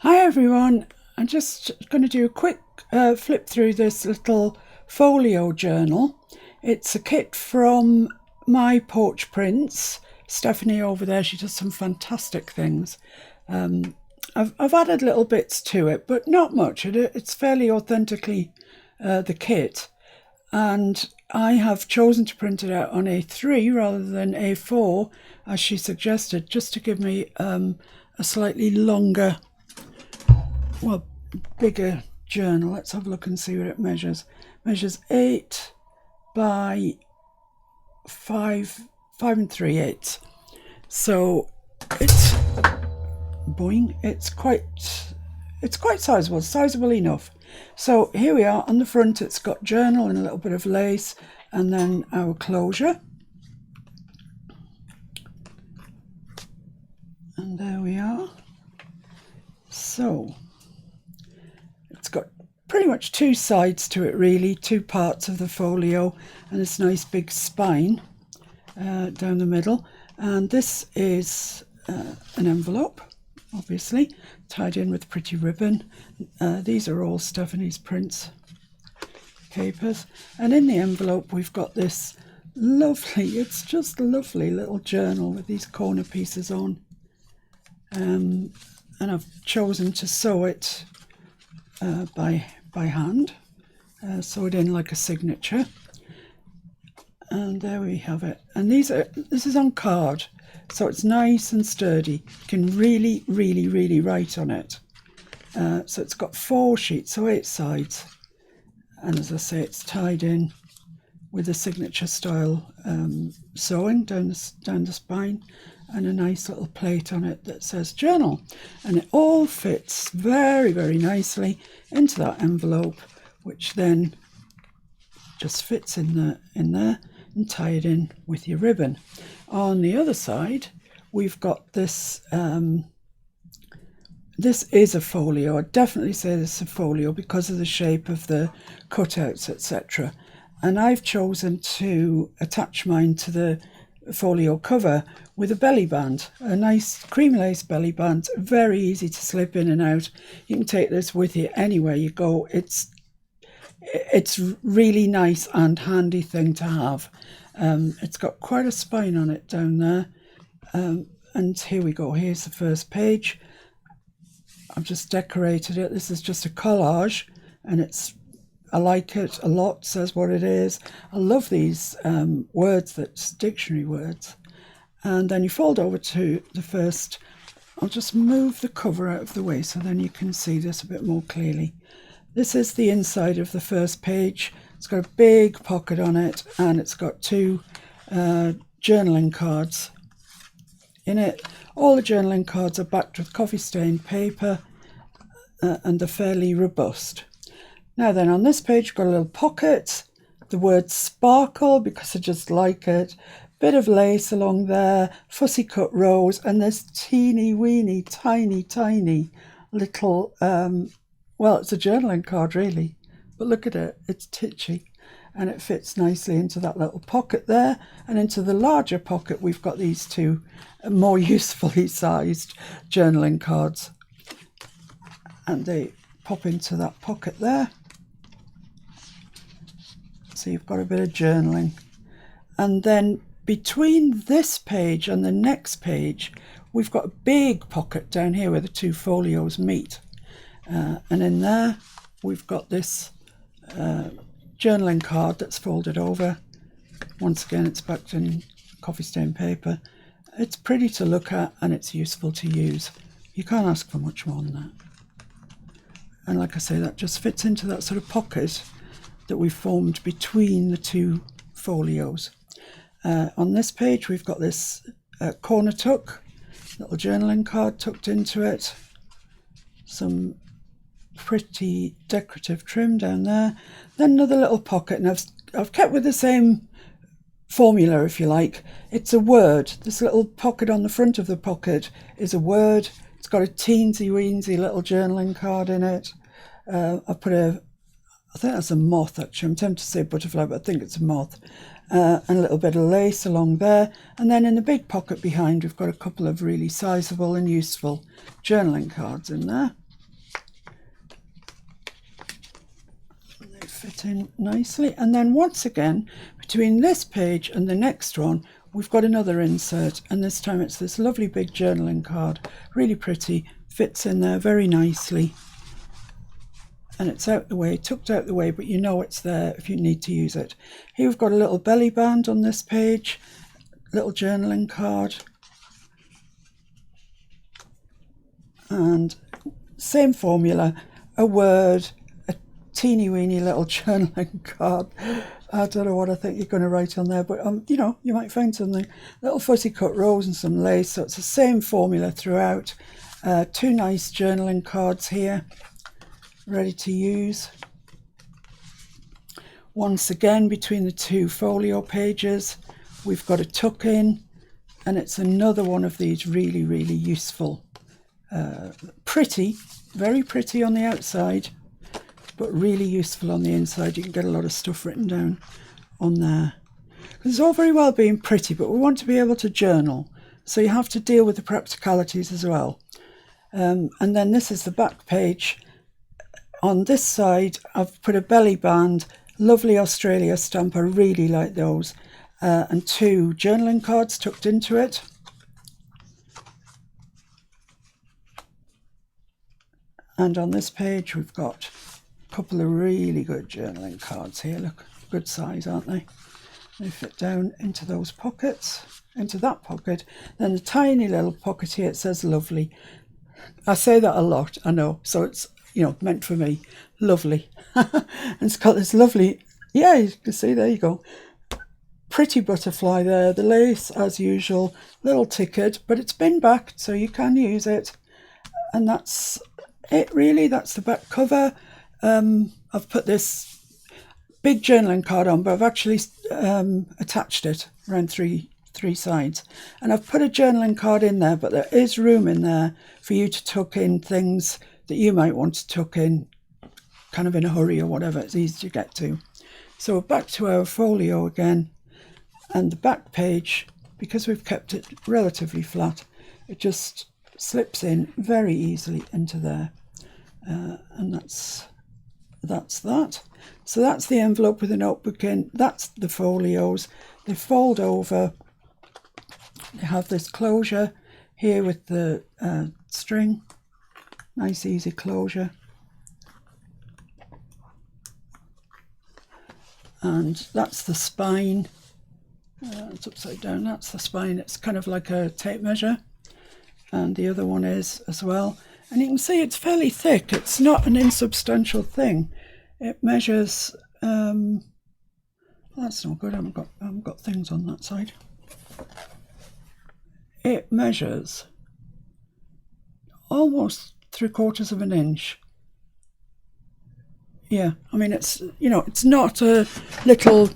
Hi everyone, I'm just going to do a quick flip through this little folio journal. It's a kit from My Porch Prints. Stephanie over there, she does some fantastic things. I've added little bits to it, but not much. It's fairly authentically the kit. And I have chosen to print it out on A3 rather than A4, as she suggested, just to give me a slightly longer, well, bigger journal. Let's have a look and see what it measures. Measures 8 by 5 and 3/8. So it's boing. It's quite sizable enough. So here we are on the front. It's got journal and a little bit of lace, and then our closure. And there we are. So it's got pretty much two sides to it, really, two parts of the folio, and this nice big spine down the middle. And this is an envelope, obviously, tied in with pretty ribbon. These are all Stephanie's prints papers. And in the envelope, we've got this lovely, it's just lovely little journal with these corner pieces on. And I've chosen to sew it by hand, sew it in like a signature. And there we have it. And this is on card, so it's nice and sturdy. You can really write on it. So it's got 4 sheets, so 8 sides. And as I say, it's tied in with a signature style sewing down the spine, and a nice little plate on it that says journal. And it all fits very nicely into that envelope, which then just fits in there and tie it in with your ribbon. On the other side, we've got this. This is a folio. I'd definitely say this is a folio because of the shape of the cutouts, etc. And I've chosen to attach mine to the folio cover with a belly band, a nice cream lace belly band, very easy to slip in and out. You can take this with you anywhere you go. It's really nice and handy thing to have. It's got quite a spine on it down there. And here we go. Here's the first page. I've just decorated it. This is just a collage, and I like it a lot. Says what it is. I love these words, that's dictionary words. And then you fold over to the first. I'll just move the cover out of the way so then you can see this a bit more clearly. This is the inside of the first page. It's got a big pocket on it, and it's got 2 journaling cards in it. All the journaling cards are backed with coffee stained paper, and they're fairly robust. Now then, on this page we've got a little pocket, the word sparkle because I just like it, bit of lace along there, fussy cut rose, and this teeny weeny tiny little well, it's a journaling card really, but look at it, it's titchy, and it fits nicely into that little pocket there. And into the larger pocket we've got these 2 more usefully sized journaling cards, and they pop into that pocket there. So you've got a bit of journaling. And then between this page and the next page we've got a big pocket down here where the 2 folios meet, and in there we've got this journaling card that's folded over. Once again, it's backed in coffee stained paper. It's pretty to look at and it's useful to use. You can't ask for much more than that. And like I say, that just fits into that sort of pocket that we've formed between the 2 folios. On this page we've got this corner tuck, little journaling card tucked into it, some pretty decorative trim down there, then another little pocket, and I've kept with the same formula, if you like. It's a word. This little pocket on the front of the pocket is a word. It's got a teensy weensy little journaling card in it. I think that's a moth actually. I'm tempted to say butterfly, but I think it's a moth. And a little bit of lace along there. And then in the big pocket behind we've got a couple of really sizable and useful journaling cards in there. fit in nicely. And then once again, between this page and the next one, we've got another insert, and this time it's this lovely big journaling card, really pretty, fits in there very nicely. And it's out the way, tucked out the way, but you know it's there if you need to use it. Here we've got a little belly band on this page, little journaling card. And same formula, a word, a teeny weeny little journaling card. I don't know what I think you're going to write on there, but you know, you might find something. Little fussy cut rose and some lace, so it's the same formula throughout. Two nice journaling cards here, ready to use. Once again, between the two folio pages, we've got a tuck in, and it's another one of these really, really useful. Pretty, very pretty on the outside, but really useful on the inside. You can get a lot of stuff written down on there. It's all very well being pretty, but we want to be able to journal, so you have to deal with the practicalities as well. And then this is the back page. On this side, I've put a belly band, lovely Australia stamp, I really like those, and two journaling cards tucked into it. And on this page, we've got a couple of really good journaling cards here. Look, good size, aren't they? They fit down into those pockets, into that pocket. Then the tiny little pocket here, it says lovely. I say that a lot, I know. So it's, you know, meant for me. Lovely. And it's got this lovely, yeah, you can see, there you go. Pretty butterfly there. The lace, as usual, little ticket, but it's bin backed, so you can use it. And that's it, really. That's the back cover. I've put this big journaling card on, but I've actually attached it around three sides, and I've put a journaling card in there, but there is room in there for you to tuck in things that you might want to tuck in kind of in a hurry or whatever. It's easy to get to. So we're back to our folio again, and the back page, because we've kept it relatively flat, it just slips in very easily into there, and that's that. So that's the envelope with the notebook in. That's the folios. They fold over. They have this closure here with the string. Nice easy closure. And that's the spine. It's upside down. That's the spine. It's kind of like a tape measure. And the other one is as well. And you can see it's fairly thick. It's not an insubstantial thing. It measures, that's not good. I haven't got things on that side. It measures almost 3/4 of an inch. Yeah, I mean, it's, you know, it's not a little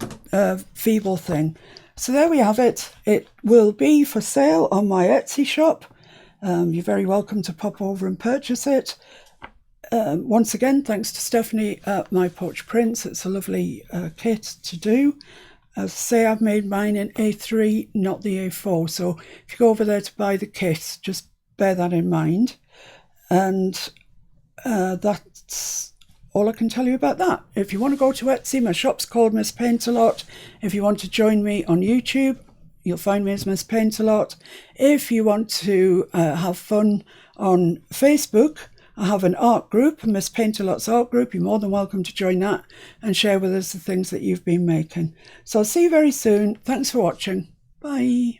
feeble thing. So there we have it. It will be for sale on my Etsy shop. You're very welcome to pop over and purchase it. Once again, thanks to Stephanie at My Porch Prints. It's a lovely kit to do. As I say, I've made mine in A3, not the A4. So if you go over there to buy the kit, just bear that in mind. And that's all I can tell you about that. If you want to go to Etsy, my shop's called Miss Paint A Lot. If you want to join me on YouTube, you'll find me as Miss Paint A Lot. If you want to have fun on Facebook, I have an art group, Miss Paint A Lot's art group. You're more than welcome to join that and share with us the things that you've been making. So I'll see you very soon. Thanks for watching. Bye.